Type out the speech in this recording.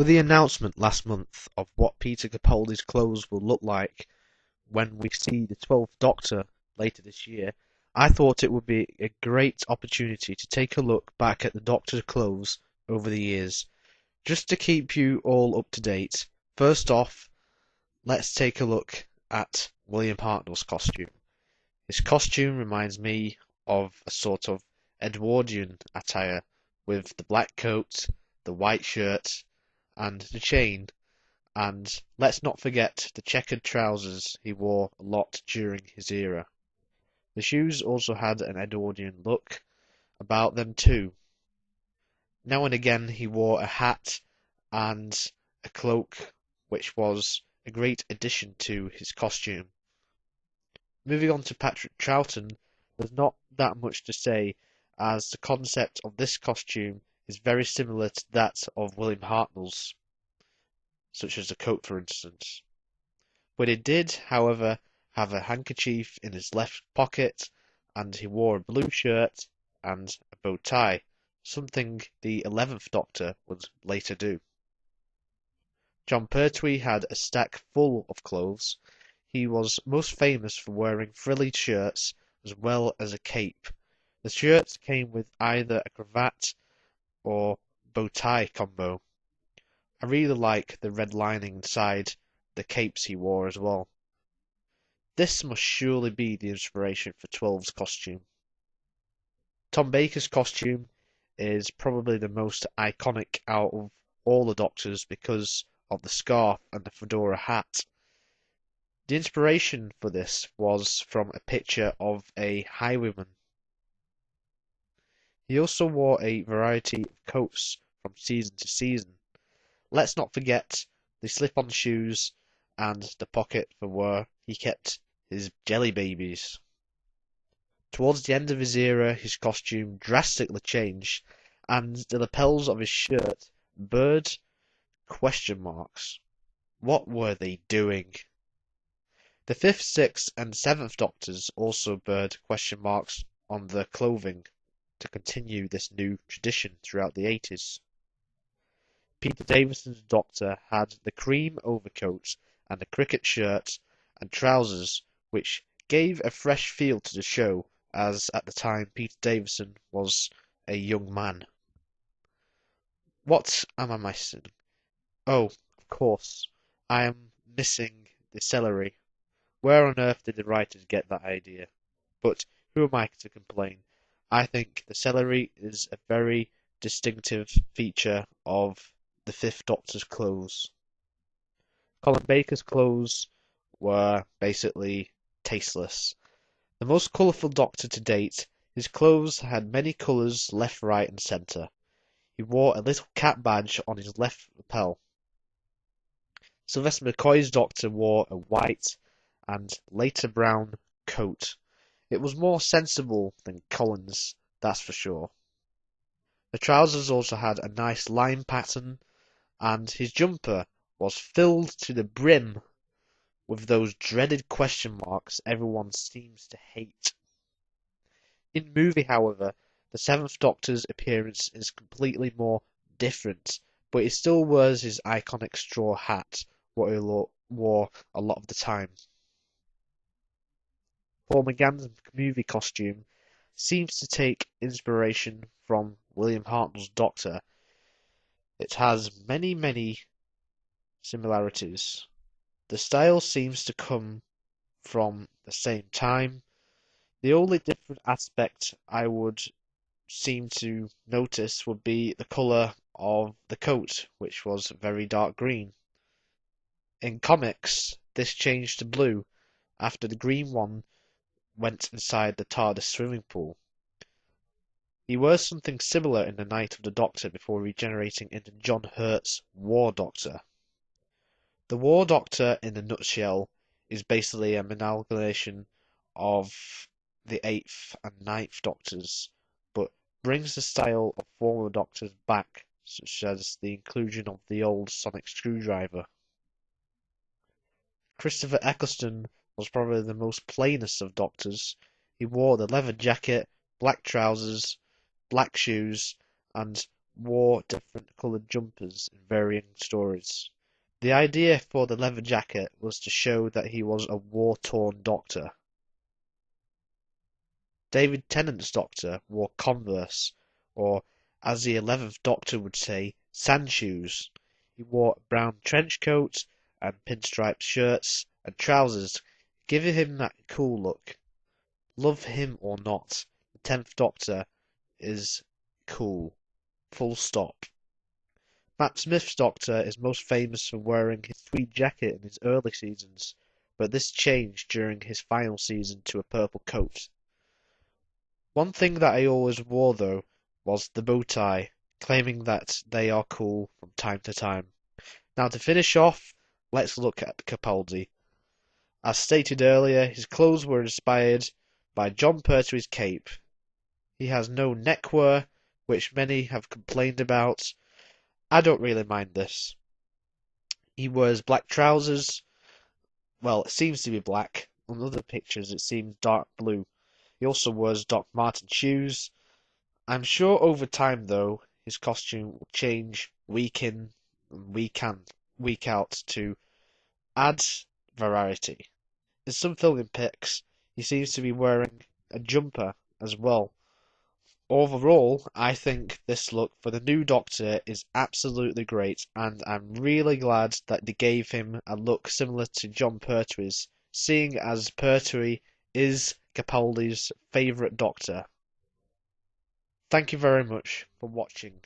With the announcement last month of what Peter Capaldi's clothes will look like when we see the 12th Doctor later this year, I thought it would be a great opportunity to take a look back at the Doctor's clothes over the years, just to keep you all up to date. First off, let's take a look at William Hartnell's costume. His costume reminds me of a sort of Edwardian attire, with the black coat, the white shirt, and the chain, and let's not forget the checkered trousers he wore a lot during his era. The shoes also had an Edwardian look about them too. Now and again he wore a hat and a cloak, which was a great addition to his costume. Moving on to Patrick Troughton, there's not that much to say, as the concept of this costume is very similar to that of William Hartnell's, such as the coat for instance. But he did, however, have a handkerchief in his left pocket, and he wore a blue shirt and a bow tie, something the 11th Doctor would later do. Jon Pertwee had a stack full of clothes. He was most famous for wearing frilly shirts as well as a cape. The shirts came with either a cravat or bow tie combo. I really like the red lining inside the capes he wore as well. This must surely be the inspiration for 12's costume. Tom Baker's costume is probably the most iconic out of all the Doctors because of the scarf and the fedora hat. The inspiration for this was from a picture of a highwayman. He also wore a variety of coats from season to season. Let's not forget the slip-on shoes and the pocket for where he kept his jelly babies. Towards the end of his era, his costume drastically changed, and the lapels of his shirt bird question marks. What were they doing? The 5th, 6th, and 7th Doctors also bird question marks on their clothing to continue this new tradition throughout the 80s. Peter Davison's Doctor had the cream overcoat and a cricket shirt and trousers, which gave a fresh feel to the show, as at the time Peter Davison was a young man. What am I missing? Oh, of course, I am missing the celery. Where on earth did the writers get that idea? But who am I to complain? I think the celery is a very distinctive feature of the 5th Doctor's clothes. Colin Baker's clothes were basically tasteless. The most colourful Doctor to date, his clothes had many colours left, right and centre. He wore a little cat badge on his left lapel. Sylvester McCoy's Doctor wore a white and later brown coat. It was more sensible than Colin's, that's for sure. The trousers also had a nice line pattern, and his jumper was filled to the brim with those dreaded question marks everyone seems to hate. In movie, however, the 7th Doctor's appearance is completely more different, but he still wears his iconic straw hat, what he wore a lot of the time. Paul McGann's movie costume seems to take inspiration from William Hartnell's Doctor. It has many similarities. The style seems to come from the same time. The only different aspect I would seem to notice would be the colour of the coat, which was very dark green. In comics, this changed to blue after the green one went inside the TARDIS swimming pool. He wears something similar in the Night of the Doctor before regenerating into John Hurt's War Doctor. The War Doctor, in a nutshell, is basically an amalgamation of the Eighth and Ninth Doctors, but brings the style of former Doctors back, such as the inclusion of the old sonic screwdriver. Christopher Eccleston was probably the most plainest of Doctors. He wore the leather jacket, black trousers, black shoes, and wore different coloured jumpers in varying stories. The idea for the leather jacket was to show that he was a war-torn Doctor. David Tennant's Doctor wore Converse, or, as the 11th Doctor would say, sand shoes. He wore a brown trench coat and pinstriped shirts and trousers, giving him that cool look. Love him or not, the 10th Doctor is cool. Full stop. Matt Smith's Doctor is most famous for wearing his tweed jacket in his early seasons, but this changed during his final season to a purple coat. One thing that I always wore though was the bow tie, claiming that they are cool from time to time. Now to finish off, let's look at Capaldi. As stated earlier, his clothes were inspired by Jon Pertwee's cape. He has no neckwear, which many have complained about. I don't really mind this. He wears black trousers. Well, it seems to be black. On other pictures it seems dark blue. He also wears Doc Marten shoes. I'm sure over time though, his costume will change week in and week out to add variety. In some filming pics, he seems to be wearing a jumper as well. Overall, I think this look for the new Doctor is absolutely great, and I'm really glad that they gave him a look similar to Jon Pertwee's, seeing as Pertwee is Capaldi's favourite Doctor. Thank you very much for watching.